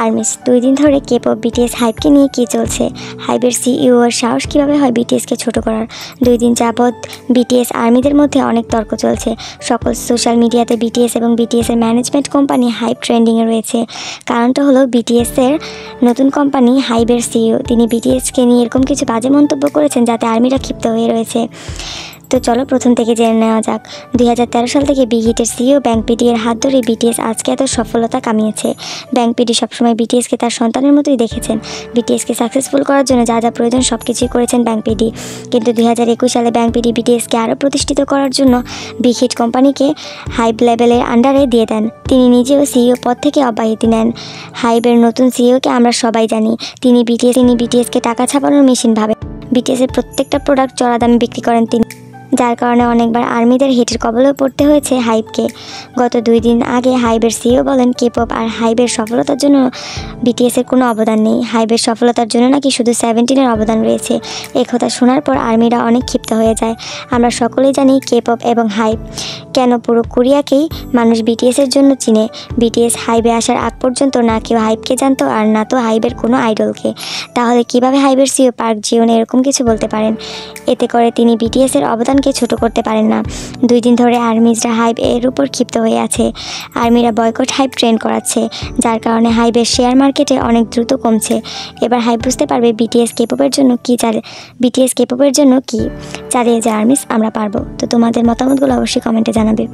Armies 2 দিন ধরে K pop BTS হাইপকে নিয়ে কী চলছে? হাইবের সিইও এর সাহস কীভাবে হয় বিটিএসকে ছোট করার? 2 দিন যাবৎ বিটিএস আর্মিদের মধ্যে অনেক তর্ক চলছে। সকল সোশ্যাল মিডিয়াতে বিটিএস এবং বিটিএসের ম্যানেজমেন্ট কোম্পানি হাইপ ট্রেন্ডিংয়ে রয়েছে। কারণটা হলো বিটিএসের নতুন কোম্পানি হাইবের সিইও তিনি বিটিএসকে নিয়ে এরকম কিছু বাজে মন্তব্য করেছেন যাতে আর্মিরা ক্ষিপ্ত হয়ে রয়েছে। তো চলো প্রথম থেকে জেনে নেওয়া যাক। 2013 সাল থেকে বিগ হিটের সিইও ব্যাংক পিডি এর হাত ধরে বিটিএস আজকে এত সফলতা কামিয়েছে। ব্যাংক পিডি সবসময় বিটিএসকে তার সন্তানের মতোই দেখেছেন। বিটিএসকে সাকসেসফুল করার জন্য যা যা প্রয়োজন সব কিছুই করেছেন ব্যাংক পিডি। কিন্তু 2021 সালে ব্যাংক পিডি বিটিএসকে আরও প্রতিষ্ঠিত করার জন্য বিগ হিট কোম্পানিকে হাইব লেভেলের আন্ডারে দিয়ে দেন। তিনি নিজেও সিইও পদ থেকে অব্যাহতি নেন। হাইবের নতুন সিইওকে আমরা সবাই জানি। তিনি বিটিএসকে টাকা ছাপানোর মেশিন ভাবে। বিটিএসের প্রত্যেকটা প্রোডাক্ট চড়া দামে বিক্রি করেন তিনি, যার কারণে অনেকবার আর্মিদের হিটের কবলেও পড়তে হয়েছে হাইবকে। গত 2 দিন আগে হাইবের সিইও বলেন কেপপ আর হাইবের সফলতার জন্য বিটিএসের কোনো অবদান নেই। হাইবের সফলতার জন্য নাকি শুধু 17-এর অবদান রয়েছে। এই কথা শোনার পর আর্মিরা অনেক ক্ষিপ্ত হয়ে যায়। আমরা সকলেই জানি কেপপ এবং হাইব কেন পুরো কোরিয়াকেই মানুষ বিটিএসের জন্য চিনে। বিটিএস হাইবে আসার আগ পর্যন্ত না কেউ হাইবকে জানতো আর না তো হাইবের কোনো আইডলকে। তাহলে কিভাবে হাইবের সিইও পার্ক জিওন এরকম কিছু বলতে পারেন? এতে করে তিনি বিটিএসের অবদানকে ছোট করতে পারেন না। 2 দিন ধরে আর্মিজরা হাইব এর উপর ক্ষিপ্ত হয়ে আছে। আর্মিরা বয়কট হাইব ট্রেন্ড করাচ্ছে, যার কারণে হাইবের শেয়ার মার্কেটে অনেক দ্রুত কমছে। এবার হাইব বুঝতে পারবে বিটিএস কেপপের জন্য কি চালিয়ে যায় আর্মিস আমরা পারবো। তো তোমাদের মতামতগুলো অবশ্যই কমেন্টে জানাবে।